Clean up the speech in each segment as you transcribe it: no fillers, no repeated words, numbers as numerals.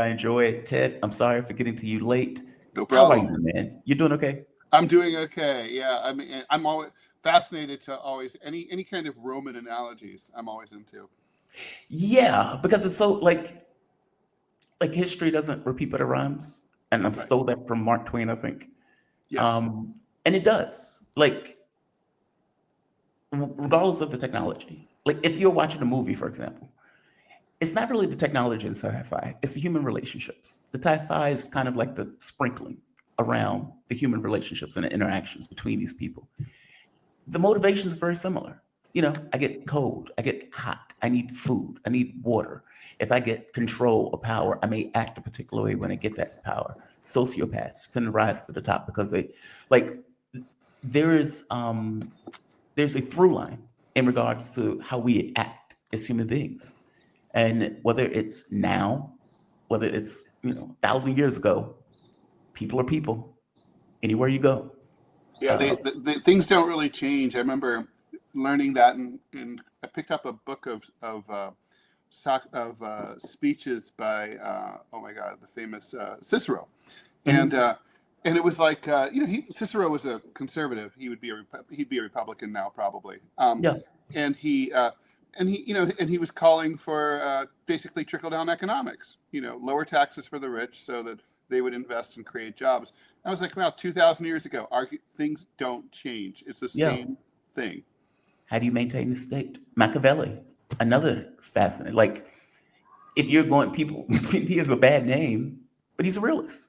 I enjoy it. Ted, I'm sorry for getting to you late. No How are problem. you, man? You doing okay? I'm doing okay. Yeah, I mean, I'm always fascinated to always any kind of Roman analogies. I'm always into. Yeah, because it's so like history doesn't repeat but it rhymes. And I Right. stole that from Mark Twain, I think. Yes. And it does. Like regardless of the technology. Like if you're watching a movie, for example, it's not really the technology in sci-fi, it's the human relationships. The sci-fi is kind of like the sprinkling around the human relationships and the interactions between these people. The motivation is very similar. You know, I get cold, I get hot, I need food, I need water. If I get control or power, I may act a particular way when I get that power. Sociopaths tend to rise to the top because they like there is there's a through line in regards to how we act as human beings. And whether it's now, whether it's, 1,000 years ago, people are people anywhere you go. Yeah. Uh, Things don't really change. I remember learning that, and I picked up a book of speeches by oh my God, the famous Cicero, and mhm. uh, and it was like Cicero was a conservative. He'd be a Republican now probably. Yeah, And he was calling for basically trickle down economics. Lower taxes for the rich so that they would invest and create jobs. I was like, wow, 2,000 years ago, things don't change. It's the yeah. same thing. How do you maintain the state? Machiavelli, another fascinating. Like, if you're going, people, he has a bad name, but he's a realist.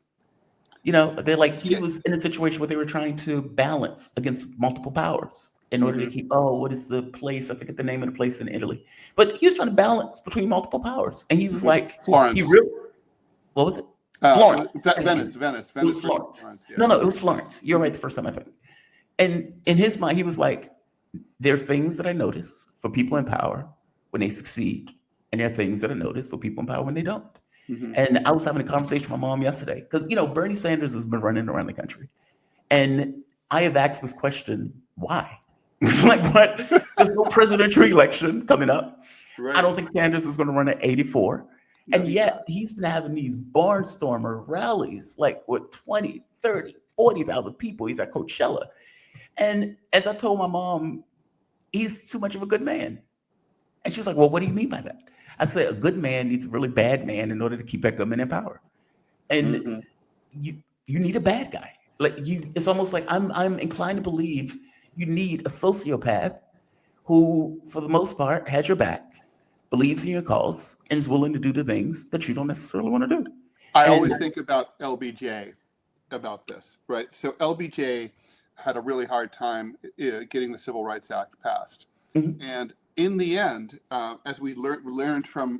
They're like he Yeah. was in a situation where they were trying to balance against multiple powers in order to Hmm. keep. Oh, what is the place? I forget the name of the place in Italy, but he was trying to balance between multiple powers, and he was Hmm. like, he Florence. really, what was it? Florence. Thank Venice. you. It was Versus Florence. Florence. Yeah. No, it was Florence. You're right the first time I think. And in his mind, he was like, there are things that I notice for people in power when they succeed, and there are things that I notice for people in power when they don't. Hmm. And I was having a conversation with my mom yesterday because Bernie Sanders has been running around the country, and I have asked this question: why? It's like what? There's no presidential election coming up. I Right. don't think Sanders is going to run at 84, No, and he's yet not. he's been having these barnstormer rallies, like with 20, 30, 40,000 people. He's at Coachella, and as I told my mom, he's too much of a good man. And she was like, well, what do you mean by that? I said, a good man needs a really bad man in order to keep that good man in power. And Hmm. you need a bad guy. Like it's almost like I'm inclined to believe you need a sociopath who, for the most part, has your back, believes in your cause, and is willing to do the things that you don't necessarily want to do. I And always think about LBJ about this, right? So LBJ had a really hard time getting the Civil Rights Act passed, mhm, and in the end, as we learned from,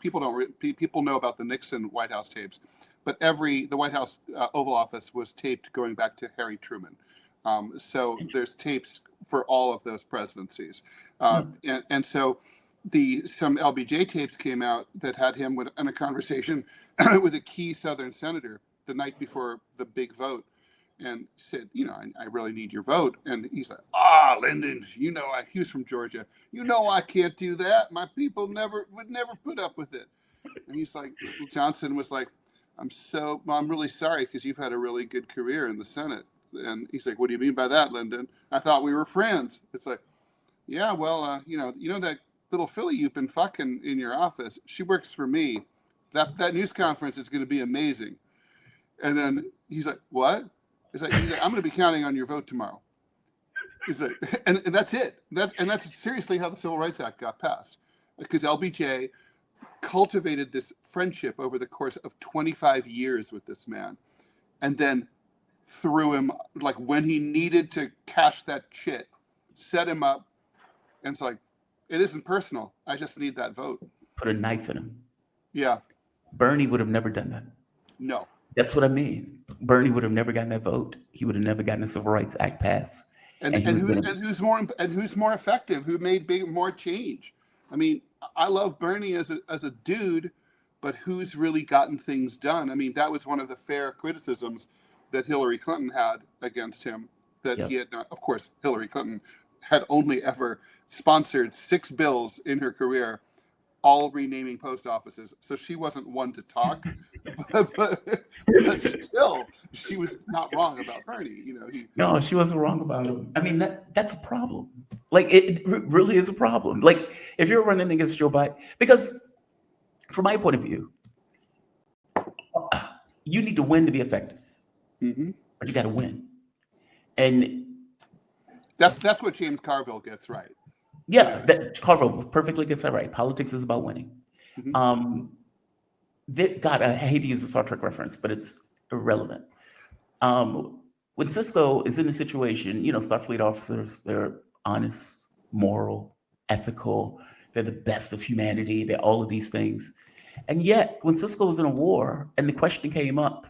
people don't people know about the Nixon White House tapes, but the White House Oval Office was taped going back to Harry Truman. So there's tapes for all of those presidencies, yeah, and so some LBJ tapes came out that had him in a conversation with a key Southern senator the night before the big vote, and said, I really need your vote. And he's like, Lyndon, he was from Georgia. I can't do that. My people would never put up with it. And he's like, Johnson was like, I'm really sorry because you've had a really good career in the Senate. And he's like, what do you mean by that, Lyndon? I thought we were friends. It's like, yeah, well, that little filly you've been fucking in your office, she works for me. That news conference is going to be amazing. And then he's like, what? He's like, I'm going to be counting on your vote tomorrow. He's like, and that's it. That's seriously how the Civil Rights Act got passed, because LBJ cultivated this friendship over the course of 25 years with this man, and then threw him, like, when he needed to cash that shit, set him up, and it's like, it isn't personal. I just need that vote. put a knife in him. Yeah. Bernie would have never done that. No. That's what I mean. Bernie would have never gotten that vote. He would have never gotten the Civil Rights Act passed, and and he and would have who been. who's more effective, who made more change. I mean, I love Bernie as a dude, but who's really gotten things done? I mean, that was one of the fair criticisms that Hillary Clinton had against him, that Yeah, he had not. Of course, Hillary Clinton had only ever sponsored 6 bills in her career, all renaming post offices. So she wasn't one to talk, but still, she was not wrong about Bernie. No, she wasn't wrong about him. I mean, that's a problem. Like, it really is a problem. Like, if you're running against Joe Biden, because from my point of view, you need to win to be effective, but you got to win. And that's what James Carville gets right. yeah, that Carville perfectly gets that right. Politics is about winning. God, I hate to use a Star Trek reference, but it's irrelevant. When Cisco is in a situation, Starfleet officers, they're honest, moral, ethical, they're the best of humanity, they're all of these things. And yet, when Cisco was in a war and the question came up,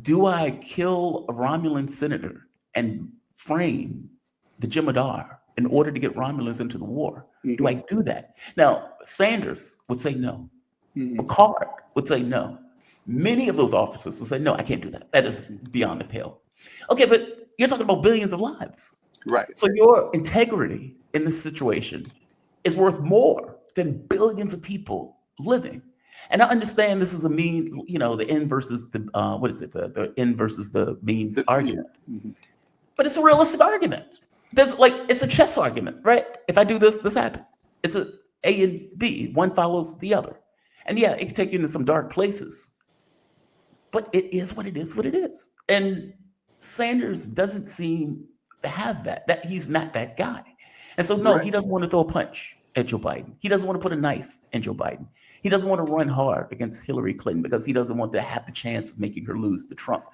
do I kill a Romulan senator and frame the Jemadar in order to get Romulans into the war? Do I do that? Now, Sanders would say no. Picard would say no. Many of those officers would say, no, I can't do that. That is beyond the pale. Okay, but you're talking about billions of lives. Right. So your integrity in this situation is worth more than billions of people living. And I understand this is a mean, the end versus the, the end versus the means argument. But it's a realistic argument. It's a chess argument, right? If I do this, this happens. It's a and B, one follows the other. And yeah, it can take you into some dark places. But it is what it is. And Sanders doesn't seem to have that he's not that guy. And so, no, He doesn't want to throw a punch at Joe Biden. He doesn't want to put a knife in Joe Biden. He doesn't want to run hard against Hillary Clinton because he doesn't want to have the chance of making her lose to Trump.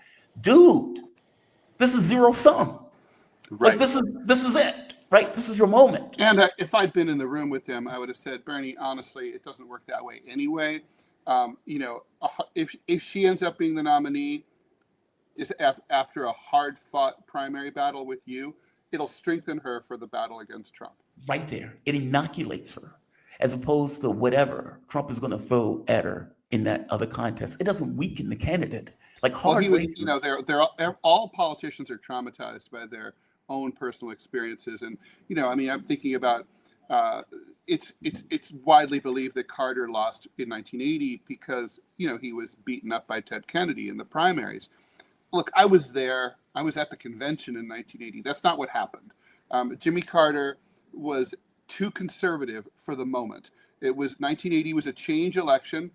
Dude, this is zero sum. Right. Like, this is it, right? This is your moment. And if I'd been in the room with him, I would have said, Bernie, honestly, it doesn't work that way anyway. If she ends up being the nominee is after a hard-fought primary battle with you, it'll strengthen her for the battle against Trump. Right there. It inoculates her, as opposed to whatever Trump is going to throw at her in that other contest. It doesn't weaken the candidate. Like, hard they're all politicians are traumatized by their own personal experiences. And, I'm thinking about, it's widely believed that Carter lost in 1980 because, he was beaten up by Ted Kennedy in the primaries. Look, I was there. I was at the convention in 1980. That's not what happened. Jimmy Carter was too conservative for the moment. It was 1980 was a change election,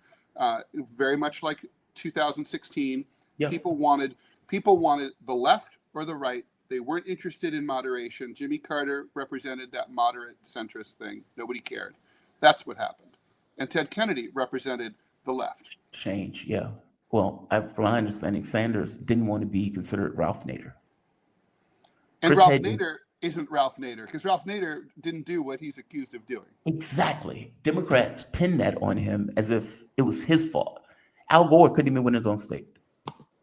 very much like 2016. Yeah. People wanted the left or the right. They weren't interested in moderation. Jimmy Carter represented that moderate centrist thing. Nobody cared. That's what happened. And Ted Kennedy represented the left. Change, yeah. Well, from my understanding, Sanders didn't want to be considered Ralph Nader. And Ralph Nader isn't Ralph Nader, because Ralph Nader didn't do what he's accused of doing. Exactly. Democrats pinned that on him as if it was his fault. Al Gore couldn't even win his own state.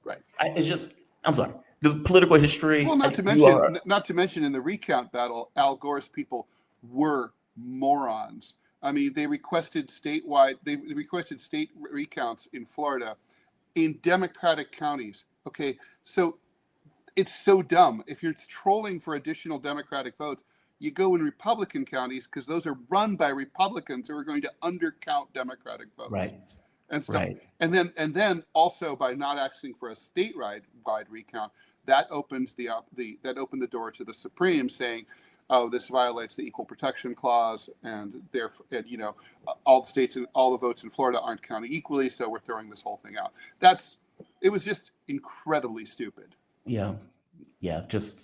Right. I'm sorry. There's political history. Well, not to mention in the recount battle, Al Gore's people were morons. I mean, they requested state recounts in Florida in Democratic counties. Okay, so it's so dumb. If you're trolling for additional Democratic votes, you go in Republican counties because those are run by Republicans who are going to undercount Democratic votes. Right. And stuff. Right. And then also by not asking for a statewide recount, that opened the door to the Supreme saying, oh, this violates the Equal Protection Clause, and all the states and all the votes in Florida aren't counted equally, so we're throwing this whole thing out. It was just incredibly stupid. Yeah. Just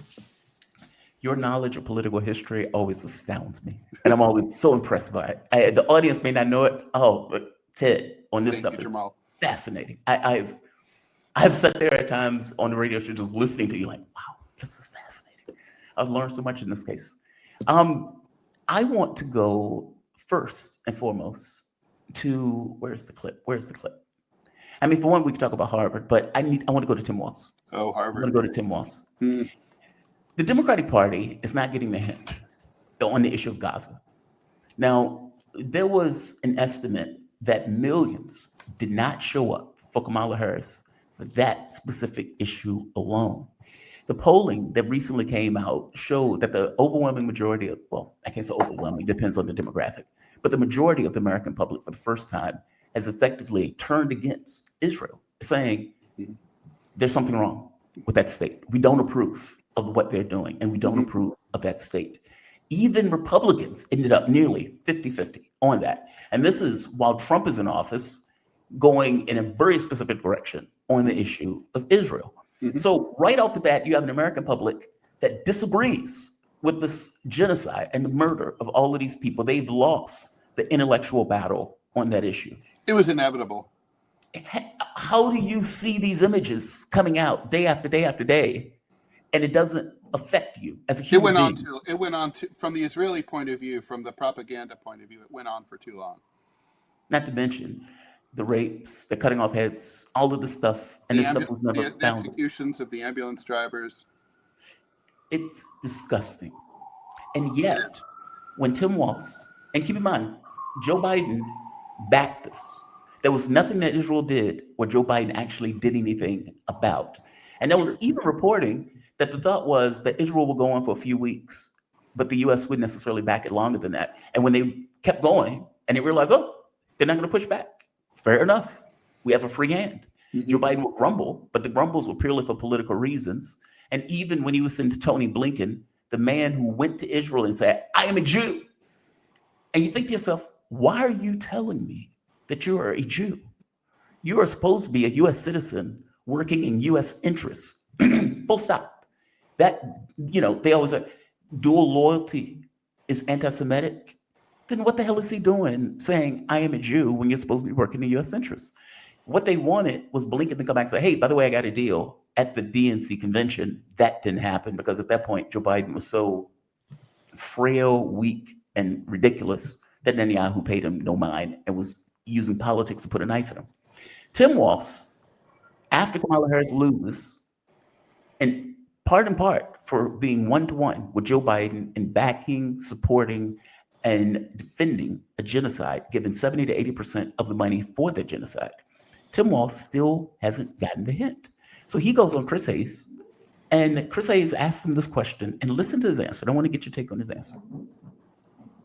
your knowledge of political history always astounds me, and I'm always so impressed by it. The audience may not know it. Oh, but Ted on this stuff is fascinating. I've sat there at times on the radio show just listening to you, like, wow, this is fascinating. I've learned so much in this case. I want to go first and foremost to where's the clip? I mean, for one, we can talk about Harvard, but I want to go to Tim Walz. Oh, Harvard. I'm going to go to Tim Walz. The Democratic Party is not getting the hint on the issue of Gaza. Now, there was an estimate that millions did not show up for Kamala Harris for that specific issue alone. The polling that recently came out showed that the overwhelming majority of, well, I can't say overwhelming, depends on the demographic, But the majority of the American public, for the first time, has effectively turned against Israel, saying there's something wrong with that state. We don't approve of what they're doing, and we don't approve of that state. Even Republicans ended up nearly 50-50 on that. And this is while Trump is in office, going in a very specific direction on the issue of Israel. So right off the bat, you have an American public that disagrees with this genocide and the murder of all of these people. They've lost the intellectual battle on that issue. It was inevitable. How do you see these images coming out day after day after day, and it doesn't affect you as a human being? It went on to, from the Israeli point of view, from the propaganda point of view, it went on for too long. Not to mention the rapes, the cutting off heads, all of this stuff, and this stuff was never the found. executions of the ambulance drivers. It's disgusting. And yet, when Tim Walz, and keep in mind, Joe Biden backed this. There was nothing that Israel did where Joe Biden actually did anything about. And there was even reporting that the thought was that Israel would go on for a few weeks, but the U.S. wouldn't necessarily back it longer than that. And when they kept going and they realized, oh, they're not going to push back. Fair enough. We have a free hand. Joe Biden would grumble, but the grumbles were purely for political reasons. And even when he was sent to Tony Blinken, the man who went to Israel and said, I am a Jew. And you think to yourself, why are you telling me that you are a Jew? You are supposed to be a U.S. citizen working in U.S. interests. Full stop. That, they always say dual loyalty is anti-Semitic. Then what the hell is he doing saying, I am a Jew when you're supposed to be working in U.S. interests? What they wanted was Blinken to come back and say, hey, by the way, I got a deal at the DNC convention. That didn't happen because at that point, Joe Biden was so frail, weak, and ridiculous that Netanyahu paid him no mind and was using politics to put a knife in him. Tim Walz, after Kamala Harris loses, and part for being one-to-one with Joe Biden and backing, supporting, and defending a genocide, giving 70 to 80% of the money for the genocide, Tim Walz still hasn't gotten the hint. So he goes on Chris Hayes, and Chris Hayes asks him this question, and listen to his answer. I don't want to get your take on his answer.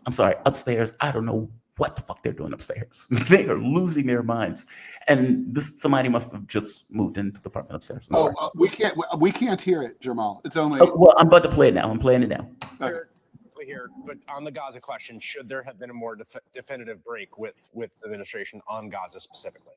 I'm sorry, upstairs, I don't know what the fuck they're doing upstairs. They are losing their minds. And somebody must have just moved into the apartment upstairs. We can't hear it, Jamal. It's only. Oh, well, I'm about to play it now. I'm playing it now. Okay. Here, but on the Gaza question, should there have been a more definitive break with the administration on Gaza specifically?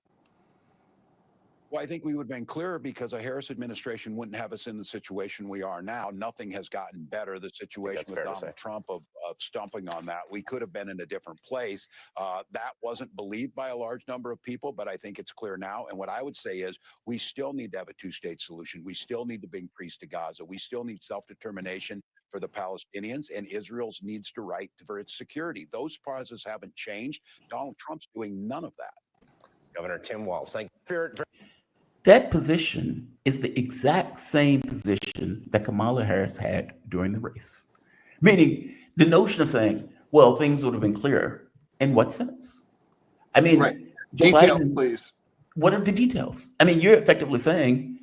Well, I think we would have been clearer because a Harris administration wouldn't have us in the situation we are now. Nothing has gotten better. The situation with Donald Trump of stumping on that, we could have been in a different place. That wasn't believed by a large number of people, but I think it's clear now. And what I would say is we still need to have a two-state solution. We still need to bring peace to Gaza. We still need self-determination for the Palestinians, and Israel's needs to right for its security. Those pauses haven't changed. Donald Trump's doing none of that. Governor Tim Walz, thank you. That position is the exact same position that Kamala Harris had during the race. Meaning the notion of saying, well, things would have been clearer. In what sense? I mean, right. Joe Details, Biden, please. What are the details? I mean, you're effectively saying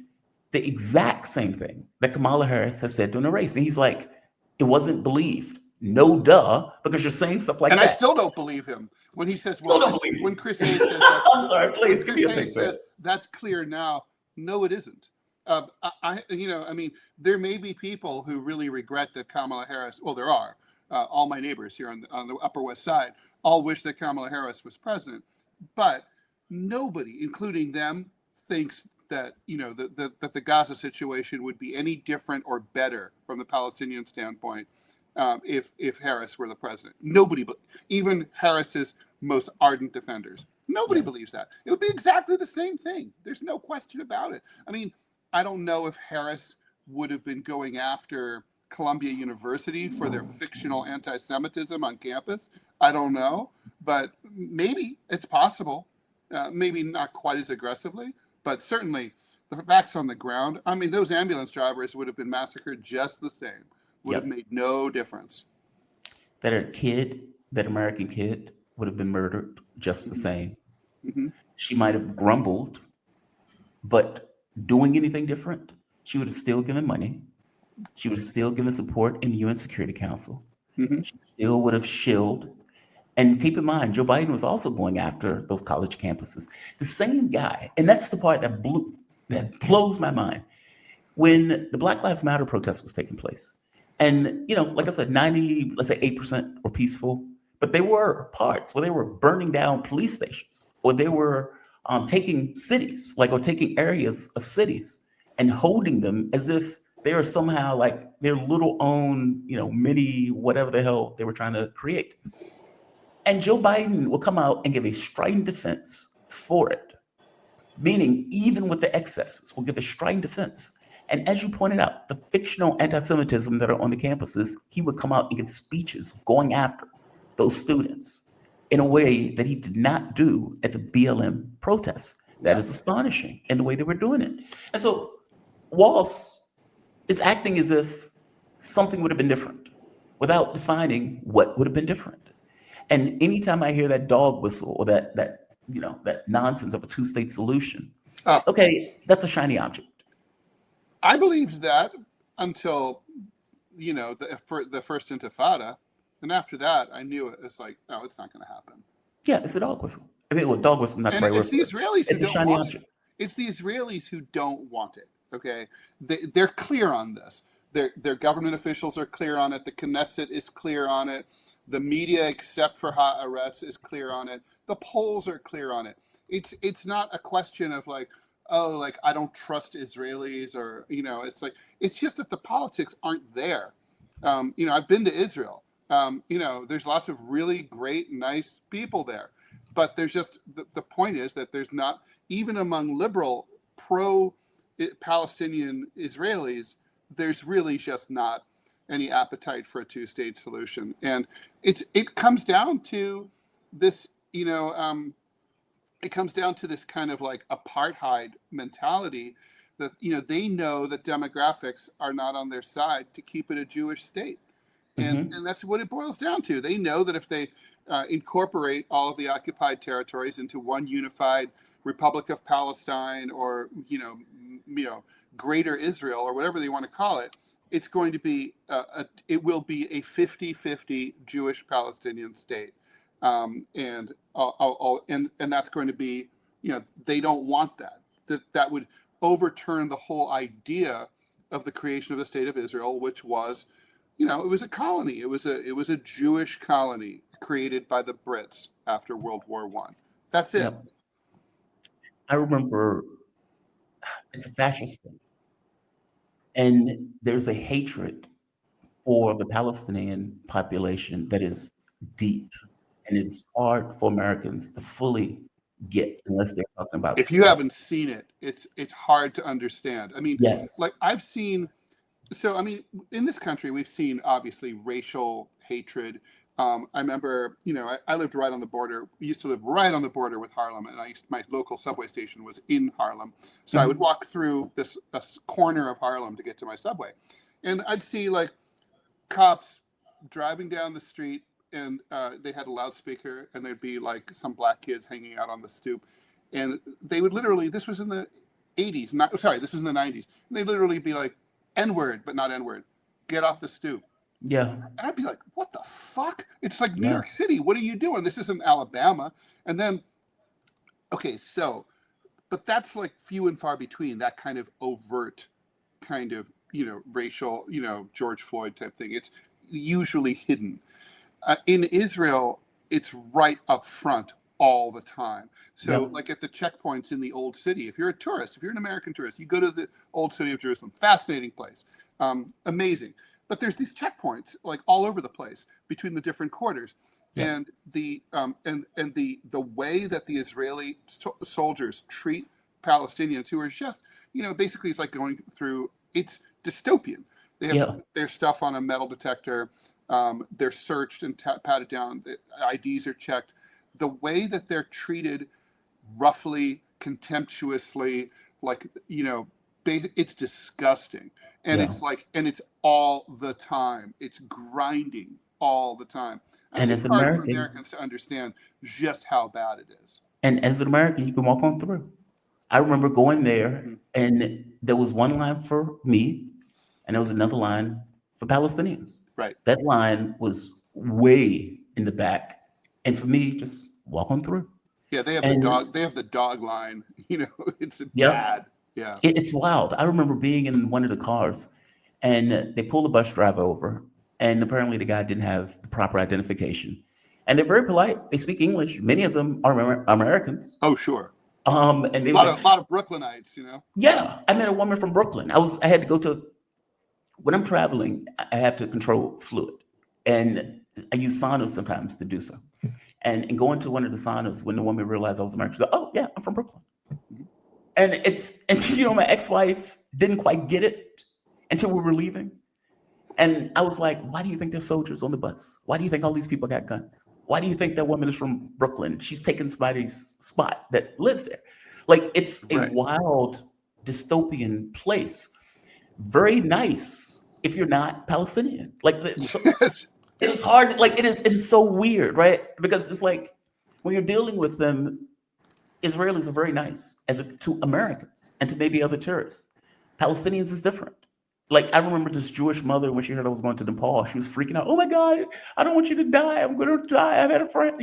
the exact same thing that Kamala Harris has said during the race. And he's like, it wasn't believed. No duh, because you're saying stuff like that. And I still don't believe him when he says, well, when Chris Hayes says that, I'm sorry, please give me a take. Says, that's clear now. No, it isn't. I mean, there may be people who really regret that Kamala Harris, well, there are. All my neighbors here on the Upper West Side all wish that Kamala Harris was president. But nobody, including them, thinks that, that the Gaza situation would be any different or better from the Palestinian standpoint if Harris were the president. Nobody, even Harris's most ardent defenders, nobody believes that. It would be exactly the same thing. There's no question about it. I mean, I don't know if Harris would have been going after Columbia University for their fictional anti-Semitism on campus. I don't know, but maybe it's possible. Maybe not quite as aggressively, but certainly the facts on the ground. I mean, those ambulance drivers would have been massacred just the same. Would have made no difference. That American kid would have been murdered just the same. Mm-hmm. She might have grumbled, but doing anything different, she would have still given money. She would have still given support in the UN Security Council. Mm-hmm. She still would have shielded And keep in mind, Joe Biden was also going after those college campuses. The same guy, and that's the part that blows my mind. When the Black Lives Matter protest was taking place, and like I said, 90, let's say 8% were peaceful, but there were parts where they were burning down police stations, or they were taking cities, or taking areas of cities and holding them as if they are somehow like their little own, mini whatever the hell they were trying to create. And Joe Biden will come out and give a strident defense for it, meaning even with the excesses, will give a strident defense. And as you pointed out, the fictional anti-Semitism that are on the campuses, he would come out and give speeches going after those students in a way that he did not do at the BLM protests. That is astonishing in the way they were doing it. And so Walz is acting as if something would have been different without defining what would have been different. And anytime I hear that dog whistle or that nonsense of a two-state solution, okay, that's a shiny object. I believed that until the first Intifada, and after that, I knew it was like, no, it's not going to happen. Yeah, it's a dog whistle. I mean, well, dog whistle is not the right word. It's the Israelis it's who a don't shiny want object. it. It's the Israelis who don't want it. Okay, they're clear on this. Their government officials are clear on it. The Knesset is clear on it. The media, except for Haaretz, is clear on it. The polls are clear on it. It's not a question of like, oh, like I don't trust Israelis, or it's just that the politics aren't there. I've been to Israel. There's lots of really great, nice people there, but there's just the point is that there's not, even among liberal pro-Palestinian Israelis, there's really just not any appetite for a two-state solution, and it comes down to this, it comes down to this kind of like apartheid mentality that they know that demographics are not on their side to keep it a Jewish state, and that's what it boils down to. They know that if they incorporate all of the occupied territories into one unified Republic of Palestine, or Greater Israel, or whatever they want to call it, it's going to be it will be a 50-50 Jewish Palestinian state, and that's going to be, they don't want that. That would overturn the whole idea of the creation of the state of Israel, which was, it was a colony. It was a Jewish colony created by the Brits after World War I. That's it. Yep. I remember it's a fascist thing. And there's a hatred for the Palestinian population that is deep. And it's hard for Americans to fully get unless they're talking about. If you haven't seen it, it's hard to understand. I mean, yes, like I've seen. So I mean, in this country, we've seen obviously racial hatred. I remember, I lived right on the border. We used to live right on the border with Harlem, and my local subway station was in Harlem. So I would walk through this corner of Harlem to get to my subway, and I'd see like cops driving down the street, and they had a loudspeaker, and there'd be like some black kids hanging out on the stoop, and they would literally, this was in the 80s, this was in the 90s, and they'd literally be like, N-word, but not N-word, get off the stoop. Yeah. And I'd be like, what the fuck? It's like New York City. What are you doing? This isn't Alabama. And then, okay, but that's like few and far between, that kind of overt kind of, racial, George Floyd type thing. It's usually hidden. In Israel, it's right up front all the time. So like at the checkpoints in the old city, if you're a tourist, if you're an American tourist, you go to the old city of Jerusalem, fascinating place, amazing. But there's these checkpoints like all over the place between the different quarters, and the way that the Israeli soldiers treat Palestinians who are just, basically it's like going through, it's dystopian. They have their stuff on a metal detector. They're searched and patted down. The IDs are checked. The way that they're treated, roughly, contemptuously, like, it's disgusting. And it's like, and it's all the time. It's grinding all the time. And it's hard for Americans to understand just how bad it is. And as an American, you can walk on through. I remember going there, and there was one line for me, and there was another line for Palestinians. Right. That line was way in the back, And for me, just walk on through. Yeah, they have And the dog line. It's yeah, bad. Yeah. it's wild. I remember being in one of the cars, and they pulled the bus driver over, and apparently the guy didn't have the proper identification. And they're very polite. They speak English. Many of them are Americans. Oh, sure. And they A was lot of Brooklynites, yeah. I met a woman from Brooklyn. I had to go to when I'm traveling. I have to control fluid, and I use saunas sometimes to do so. And going to one of the saunas, when the woman realized I was American, she said, "Oh yeah, I'm from Brooklyn." And my ex-wife didn't quite get it until we were leaving. And I was like, why do you think there's soldiers on the bus? Why do you think all these people got guns? Why do you think that woman is from Brooklyn? She's taking somebody's spot that lives there. Like, it's a Right. wild dystopian place. Very nice if you're not Palestinian. Like, Yes. it is hard. Like, it is so weird, right? Because it's like when you're dealing with them, Israelis are very nice to Americans and to maybe other tourists. Palestinians is different. Like, I remember this Jewish mother, when she heard I was going to Nepal, she was freaking out. Oh my God, I don't want you to die. I'm going to die. I've had a friend,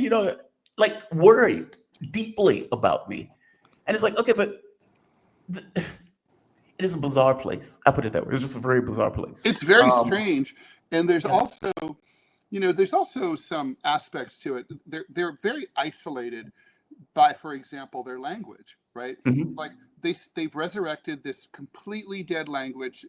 like worried deeply about me. And it's like, okay, but it is a bizarre place. I put it that way. It's just a very bizarre place. It's very strange. And there's also, there's also some aspects to it. They're very isolated by, for example, their language, right? Mhm. Like they've resurrected this completely dead language,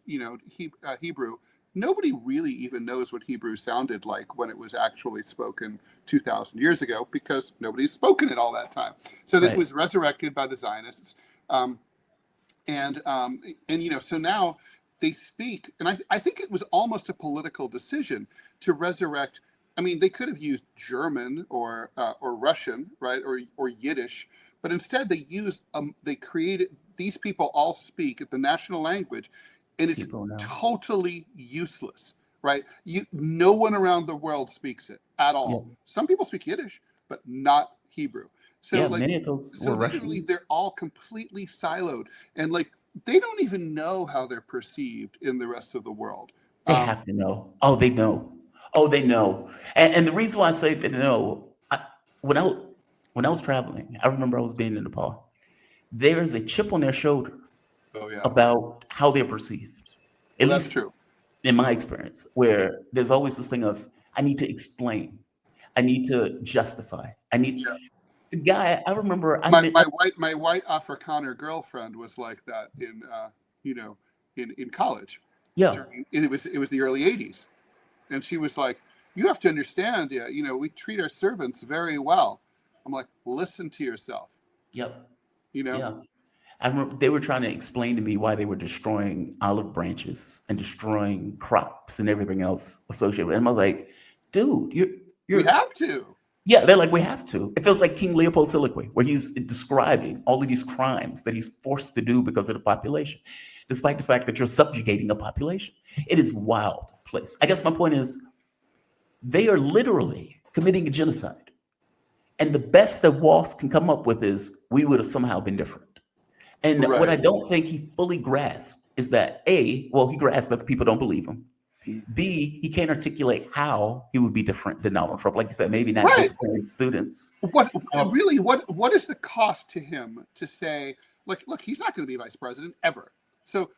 Hebrew. Nobody really even knows what Hebrew sounded like when it was actually spoken 2,000 years ago, because nobody's spoken it all that time. So that Right. it was resurrected by the Zionists. So now they speak, and I think it was almost a political decision to resurrect. I mean, they could have used German or Russian, right, or Yiddish, but instead they created, these people all speak the national language, and it's People now. totally useless, right? No one around the world speaks it at all. Yeah. Some people speak Yiddish, but not Hebrew. So Yeah, like, many of those so were literally Russians. they're all completely siloed, and like they don't even know how they're perceived in the rest of the world. They have to know. Oh, they know. Oh, they know. And the reason why I say they know, when I was traveling, I remember I was being in Nepal. There is a chip on their shoulder Oh yeah, about how they're perceived. At that's least true. in my experience, where there's always this thing of, I need to explain, I need to justify, Yeah. the guy. I remember My white Afrikaner girlfriend was like that in in college. yeah, It was the early '80s, and she was like, "You have to understand, we treat our servants very well." I'm like, "Listen to yourself," yep, you know. yeah. I remember they were trying to explain to me why they were destroying olive branches and destroying crops and everything else associated with it. And I was like, dude, We you're have to. yeah, they're like, we have to. It feels like King Leopold's soliloquy, where he's describing all of these crimes that he's forced to do because of the population, despite the fact that you're subjugating the population. It is a wild place. I guess my point is, they are literally committing a genocide. And the best that Walsh can come up with is, we would have somehow been different. And what I Right. don't think he fully grasped is that he grasped that the people don't believe him. B, he can't articulate how he would be different than Donald Trump. Like you said, maybe not Right. disciplining students. What is the cost to him to say, like, look, he's not going to be vice president ever. So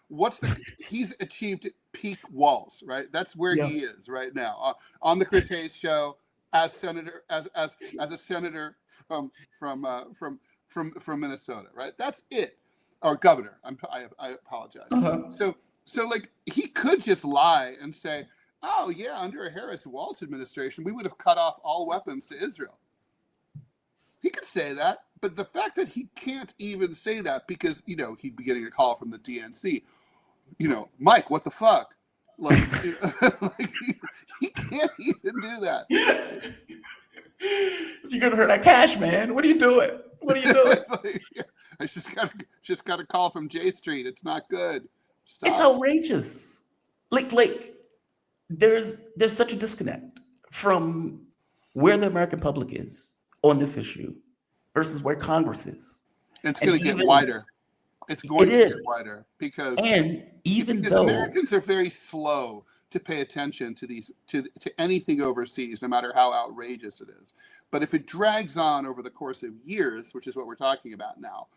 he's achieved peak Walls, right? That's where he is right now, on the Chris Hayes show, as senator, as a senator from Minnesota, right? That's it. Or governor. I apologize. So like, he could just lie and say, oh yeah, under a Harris-Walsh administration, we would have cut off all weapons to Israel. He could say that, but the fact that he can't even say that, because he'd be getting a call from the DNC. Mike, what the fuck? Like, like he can't even do that. You're gonna hurt our cash, man. What are you doing? What are you doing? Like, I just got a call from J Street. It's not good. Stop. It's outrageous. Like there's such a disconnect from where the American public is on this issue versus where Congress is. It's going to get wider. It's going to get wider because even though Americans are very slow to pay attention to these to anything overseas, no matter how outrageous it is. But if it drags on over the course of years, which is what we're talking about now,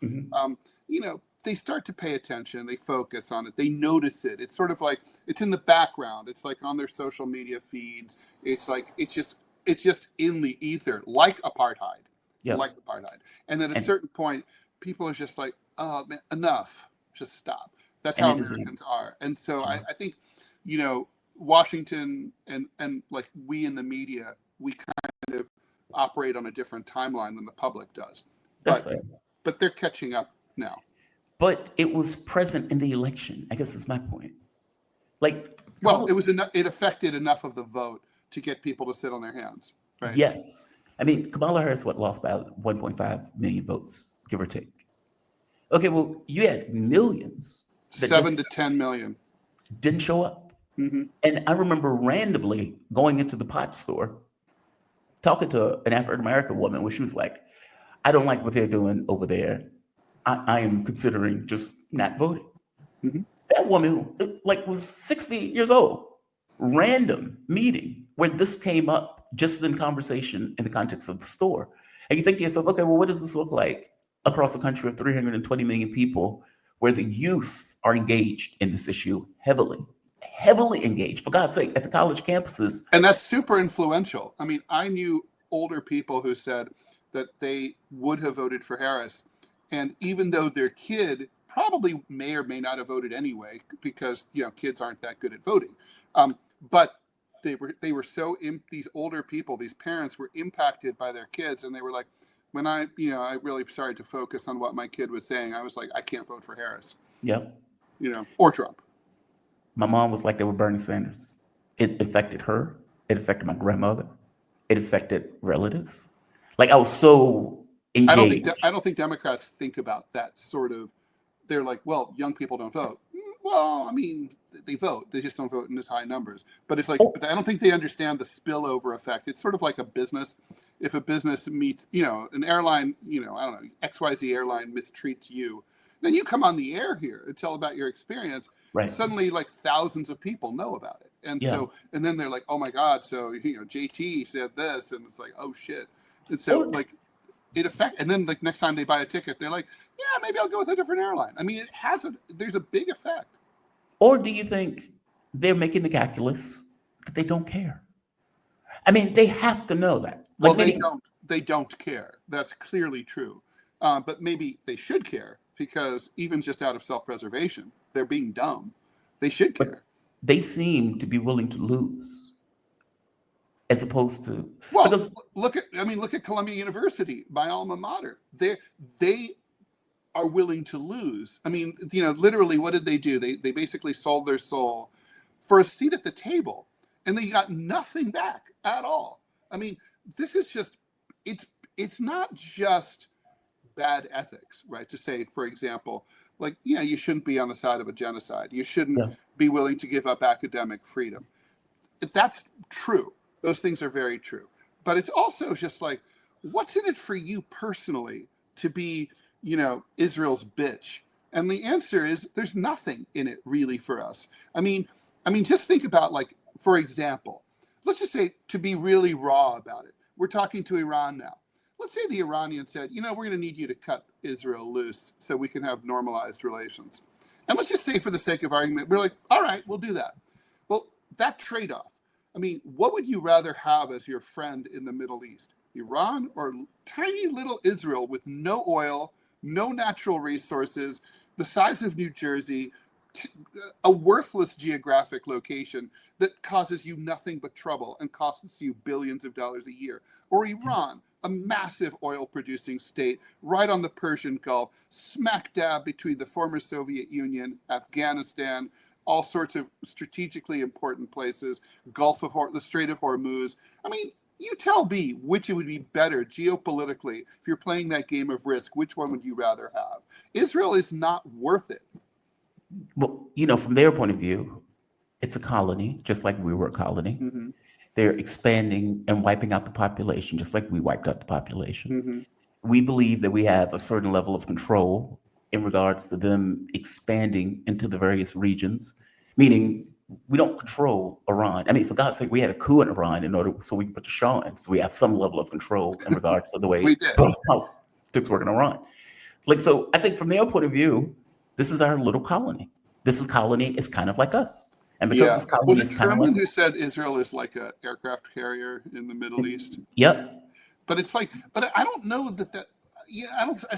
they start to pay attention, they focus on it, they notice it. It's sort of like it's in the background. It's like on their social media feeds. It's like it's just in the ether, like apartheid. Yeah. Like apartheid. And then at a certain point, people are just like, oh man, enough. Just stop. That's how Americans are. And so I think, Washington and like we in the media, we kind of operate on a different timeline than the public does. But they're catching up now. But it was present in the election, I guess is my point. It affected enough of the vote to get people to sit on their hands, right? Yes. I mean, Kamala Harris, lost by 1.5 million votes, give or take. Okay, well, you had millions. 7 to 10 million. Didn't show up. Mm-hmm. And I remember randomly going into the pot store, talking to an African-American woman where she was like, I don't like what they're doing over there. I am considering just not voting. Mm-hmm. That woman was 60 years old. Random meeting where this came up just in conversation in the context of the store. And you think to yourself, okay, well, what does this look like across a country of 320 million people where the youth are engaged in this issue heavily engaged, for God's sake, at the college campuses. And that's super influential. I mean, I knew older people who said that they would have voted for Harris. And even though their kid probably may or may not have voted anyway, because, kids aren't that good at voting. But they were so, these older people, these parents were impacted by their kids. And they were like, when I really started to focus on what my kid was saying, I was like, I can't vote for Harris. Yep. Or Trump. My mom was like, they were Bernie Sanders. It affected her. It affected my grandmother. It affected relatives. I was so engaged. I don't think Democrats think about that sort of. They're like, well, young people don't vote. Well, I mean, they vote. They just don't vote in as high numbers. But it's like, but I don't think they understand the spillover effect. It's sort of like a business. If a business meets, an airline, I don't know, XYZ airline mistreats you, then you come on the air here and tell about your experience. Right. Suddenly, thousands of people know about it. And and then they're like, oh my God, so, JT said this. And it's like, oh shit. And so it affects, and then next time they buy a ticket, they're like, yeah, maybe I'll go with a different airline. I mean, there's a big effect. Or do you think they're making the calculus that they don't care? I mean, they have to know that. Well, they don't care. That's clearly true. But maybe they should care, because even just out of self-preservation, they're being dumb. They should care. But they seem to be willing to lose. As opposed to look at Columbia University, my alma mater. They are willing to lose. I mean, literally, what did they do? They basically sold their soul for a seat at the table, and they got nothing back at all. I mean, this is just it's not just bad ethics, right? To say, for example, you shouldn't be on the side of a genocide. You shouldn't be willing to give up academic freedom. That's true. Those things are very true. But it's also just like, what's in it for you personally to be, Israel's bitch? And the answer is there's nothing in it really for us. I mean, just think about, for example, let's just say, to be really raw about it, we're talking to Iran now. Let's say the Iranians said, we're going to need you to cut Israel loose so we can have normalized relations. And let's just say, for the sake of argument, we're like, all right, we'll do that. Well, that trade-off, I mean, what would you rather have as your friend in the Middle East? Iran or tiny little Israel with no oil, no natural resources, the size of New Jersey, a worthless geographic location that causes you nothing but trouble and costs you billions of dollars a year? Or Iran, a massive oil-producing state right on the Persian Gulf, smack dab between the former Soviet Union, Afghanistan, all sorts of strategically important places, the Strait of Hormuz. I mean, you tell me which it would be better geopolitically if you're playing that game of risk. Which one would you rather have? Israel is not worth it. Well, from their point of view, it's a colony, just like we were a colony. Mm-hmm. They're expanding and wiping out the population, just like we wiped out the population. Mm-hmm. We believe that we have a certain level of control in regards to them expanding into the various regions, meaning we don't control Iran. I mean, for God's sake, we had a coup in Iran in order so we could put the Shah in. So we have some level of control in regards to the way We did. politics work in Iran. Like, so I think from their point of view, this is our little colony. This colony is kind of like us. And because this colony Was it is kind of Truman like, who said Israel is like an aircraft carrier in the Middle East? yep. But it's like, but I don't know that. Yeah, I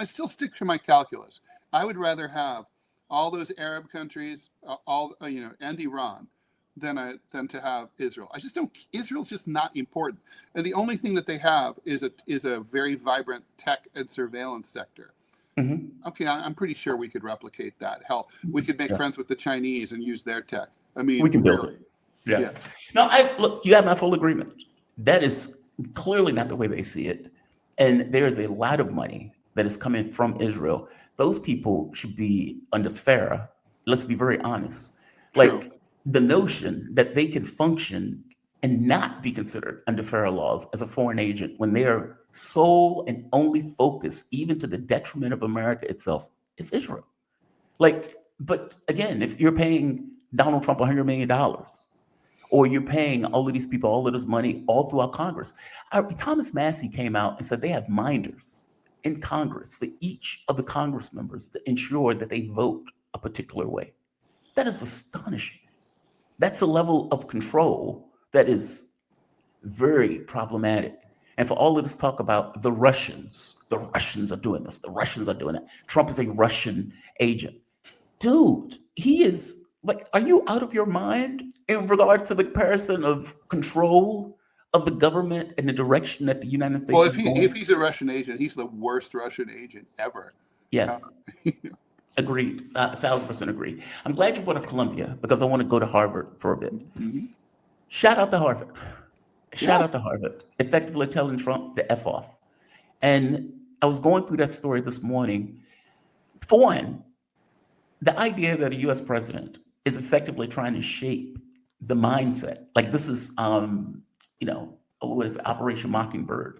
still stick to my calculus. I would rather have all those Arab countries, and Iran, than to have Israel. I just don't. Israel's just not important, and the only thing that they have is a very vibrant tech and surveillance sector. Mm-hmm. Okay, I'm pretty sure we could replicate that. Hell, we could make friends with the Chinese and use their tech. I mean, we can build it. Yeah. No, look, you have my full agreement. That is clearly not the way they see it. And there is a lot of money that is coming from Israel. Those people should be under FARA. Let's be very honest. True. Like the notion that they can function and not be considered under FARA laws as a foreign agent when their sole and only focus, even to the detriment of America itself, is Israel. Like, but again, if you're paying Donald Trump $100 million, or you're paying all of these people all of this money all throughout Congress. Thomas Massey came out and said they have minders in Congress for each of the Congress members to ensure that they vote a particular way. That is astonishing. That's a level of control that is very problematic. And for all of this talk about the Russians are doing this, the Russians are doing that. Trump is a Russian agent. Dude, he is like, are you out of your mind in regard to the comparison of control of the government and the direction that the United States is going? If he's a Russian agent, he's the worst Russian agent ever. Yes. Agreed. 1,000% agreed. I'm glad you brought up Columbia because I want to go to Harvard for a bit. Mm-hmm. Shout out to Harvard. Shout out to Harvard. Effectively telling Trump to F off. And I was going through that story this morning. For one, the idea that a US president is effectively trying to shape the mindset. Like this is, what is Operation Mockingbird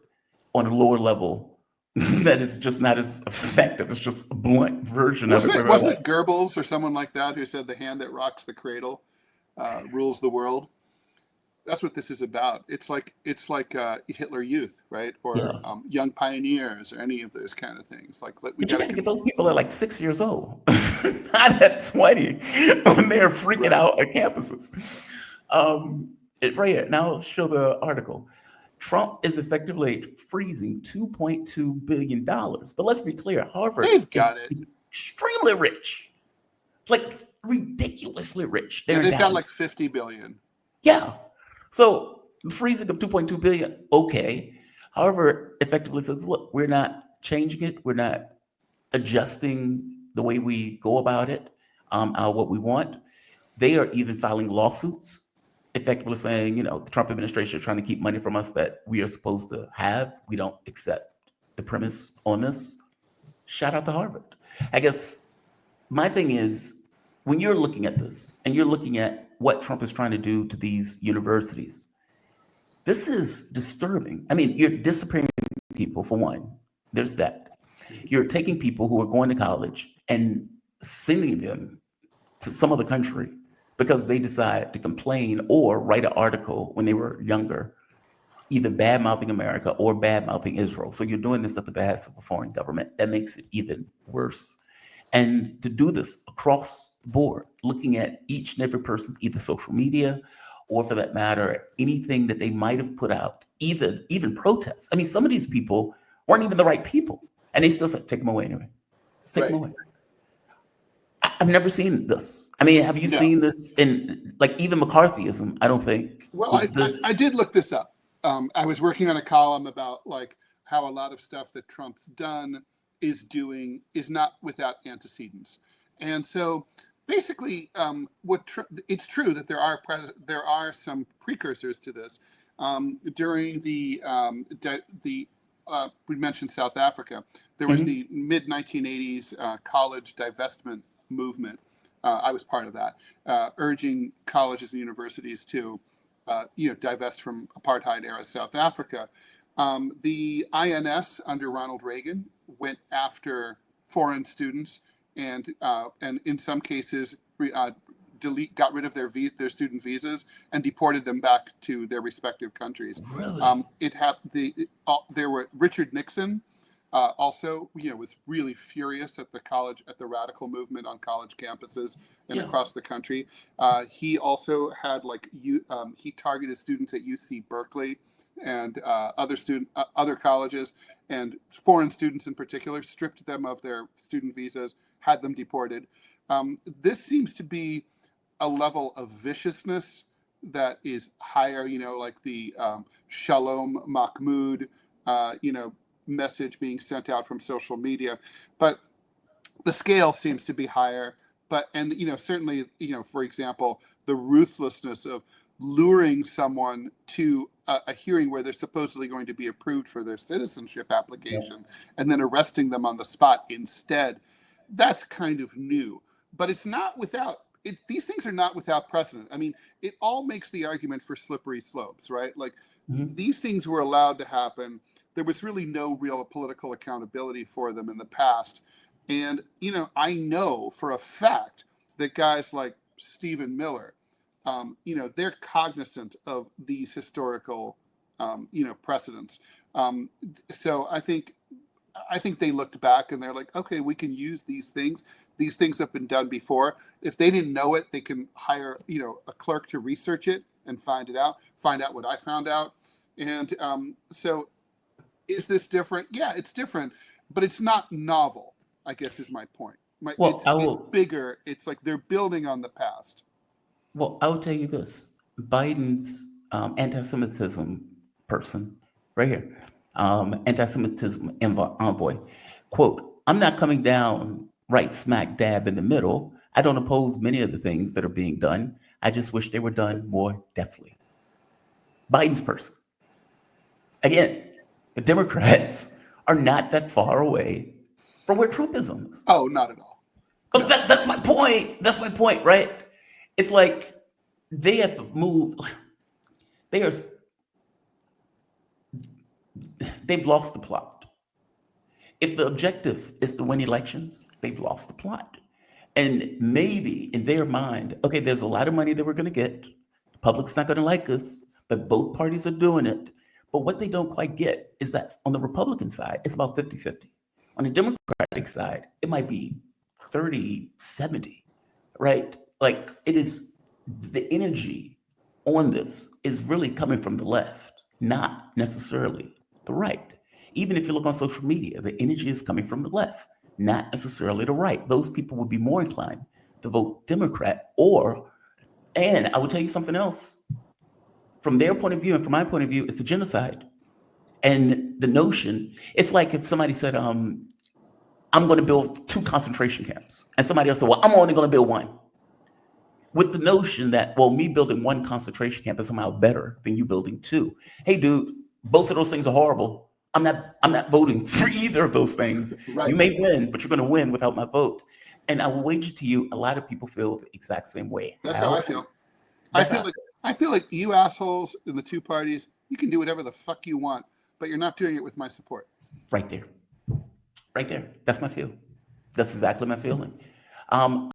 on a lower level that is just not as effective. It's just a blunt version of it. Wasn't it Goebbels or someone like that who said the hand that rocks the cradle rules the world? That's what this is about. It's like Hitler Youth, right? Or Young Pioneers, or any of those kind of things. Like you gotta get those people at like 6 years old, not at 20, when they're freaking out at campuses. Right here. Now I'll show the article. Trump is effectively freezing $2.2 billion. But let's be clear, Harvard They've got it. Extremely rich, like ridiculously rich. They've got like 50 billion. Yeah. So the freezing of 2.2 billion, okay. However, effectively says, look, we're not changing it. We're not adjusting the way we go about it, what we want. They are even filing lawsuits, effectively saying, the Trump administration is trying to keep money from us that we are supposed to have. We don't accept the premise on this. Shout out to Harvard. I guess my thing is, when you're looking at this and you're looking at what Trump is trying to do to these universities, this is disturbing. I mean, you're disappearing people, for one. There's that. You're taking people who are going to college and sending them to some other country because they decide to complain or write an article when they were younger, either bad-mouthing America or bad-mouthing Israel. So you're doing this at the behest of a foreign government. That makes it even worse. And to do this across the board, looking at each and every person's either social media or, for that matter, anything that they might have put out, even protests. I mean, some of these people weren't even the right people, and they still said, take them away anyway. Let's take them away. I've never seen this. I mean, have you seen this in, like, even McCarthyism? I don't think. Well, I did look this up. I was working on a column about like how a lot of stuff that Trump's done is not without antecedents. And so basically it's true that there are some precursors to this. During we mentioned South Africa, there was the mid 1980s college divestment movement. I was part of that, urging colleges and universities to divest from apartheid era South Africa. The INS under Ronald Reagan went after foreign students and in some cases got rid of their student visas and deported them back to their respective countries. Really? There were Richard Nixon. Also, was really furious at the radical movement on college campuses and across the country. He also had he targeted students at UC Berkeley and other colleges, and foreign students in particular, stripped them of their student visas, had them deported. This seems to be a level of viciousness that is higher, like the Shalom Mahmoud, message being sent out from social media, but the scale seems to be higher. And certainly, for example, the ruthlessness of luring someone to a hearing where they're supposedly going to be approved for their citizenship application and then arresting them on the spot instead. That's kind of new, but it's not without these things are not without precedent. I mean, it all makes the argument for slippery slopes, right? Like these things were allowed to happen. There was really no real political accountability for them in the past. And, I know for a fact that guys like Stephen Miller, they're cognizant of these historical, precedents. So I think they looked back and they're like, okay, we can use these things. These things have been done before. If they didn't know it, they can hire, a clerk to research it and find out what I found out. And so is this different? Yeah, it's different, but it's not novel, I guess is my point. It's bigger. It's like they're building on the past. Well, I will tell you this. Biden's anti-Semitism person, right here, anti-Semitism envoy, quote, "I'm not coming down right smack dab in the middle. I don't oppose many of the things that are being done. I just wish they were done more deftly." Biden's person. Again, the Democrats are not that far away from where Trumpism is. Oh, not at all. But that's my point. That's my point, right? It's like they have moved. They've lost the plot. If the objective is to win elections, they've lost the plot. And maybe in their mind, okay, there's a lot of money that we're going to get. The public's not going to like us, but both parties are doing it. But what they don't quite get is that on the Republican side, it's about 50-50. On the Democratic side, it might be 30-70, right? Like it is, the energy on this is really coming from the left, not necessarily the right. Even if you look on social media, the energy is coming from the left, not necessarily the right. Those people would be more inclined to vote Democrat and I will tell you something else. From their point of view and from my point of view, it's a genocide. And the notion, it's like if somebody said, I'm going to build 2 concentration camps. And somebody else said, well, I'm only going to build 1. With the notion that, well, me building 1 concentration camp is somehow better than you building 2. Hey, dude, both of those things are horrible. I'm not voting for either of those things. Right. You may win, but you're going to win without my vote. And I will wager to you, a lot of people feel the exact same way. That's how I feel. I feel like you assholes in the 2 parties, you can do whatever the fuck you want, but you're not doing it with my support. Right there. Right there. That's my feel. That's exactly my feeling.